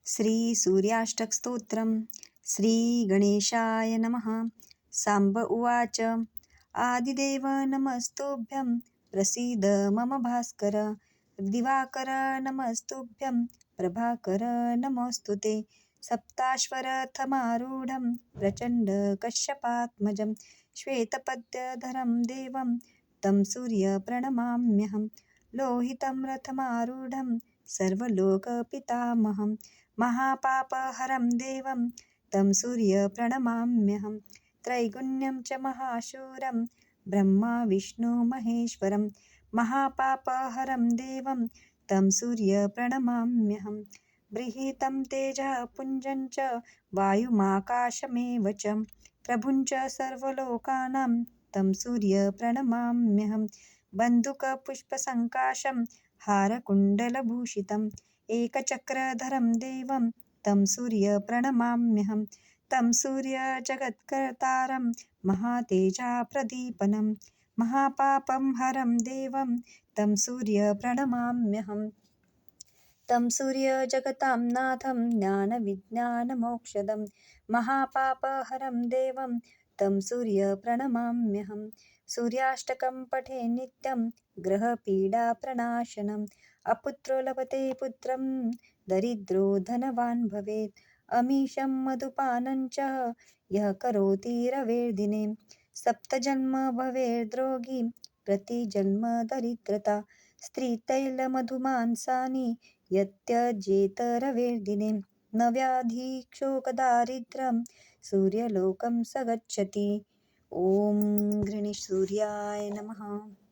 श्री सूर्याष्टक स्तोत्रम श्री गणेशाय नमः। सांब उवाच आदिदेव नमस्तुभ्यं प्रसीद मम भास्कर। दिवाकर नमस्तुभ्यं प्रभाकर नमोस्तुते। सप्ताश्वरथमारूढं प्रचण्ड कश्यपात्मजं श्वेतपद्यधरं देवं तं सूर्यप्रणमाम्यहं। लोहितं रथमारूढं सर्वलोकपितामहं महापापहरं देवं तं सूर्यप्रणमाम्यहं। त्रैगुण्यं च महाशूरं ब्रह्मा विष्णु महेश्वरं महापापहरं देवं तं सूर्यप्रणमाम्यहं। बृहीतं तेजः पुञ्जं च वायुमाकाशमेव च प्रभुं च सर्वलोकानां तं सूर्यप्रणमाम्यहं। बन्धुकपुष्पसङ्काशं हारकुण्डलभूषितम् एकचक्रधरं देवं तं सूर्यप्रणमाम्यहं। तं सूर्यजगत्कर्तारं महातेजाप्रदीपनं महापापं हरं देवं तं सूर्यप्रणमाम्यहं। तं सूर्यजगतां नाथं ज्ञानविज्ञानमोक्षदं महापापहरं देवं तं सूर्यप्रणमाम्यहं। सूर्याष्टकं पठे नित्यं ग्रहपीडाप्रणाशनम् अपुत्रो लभते पुत्रं दरिद्रो धनवान् भवेत्। अमीशं मधुपानं च यः करोति रवेर्दिने सप्तजन्म भवेद्रोगी प्रतिजन्म दरिद्रता। स्त्रीतैलमधुमांसानि यत्यजेत रवेर्दिने न व्याधि शोकदारिद्र्यं सूर्यलोकं स गच्छति। ॐ गणेशसूर्याय नमः।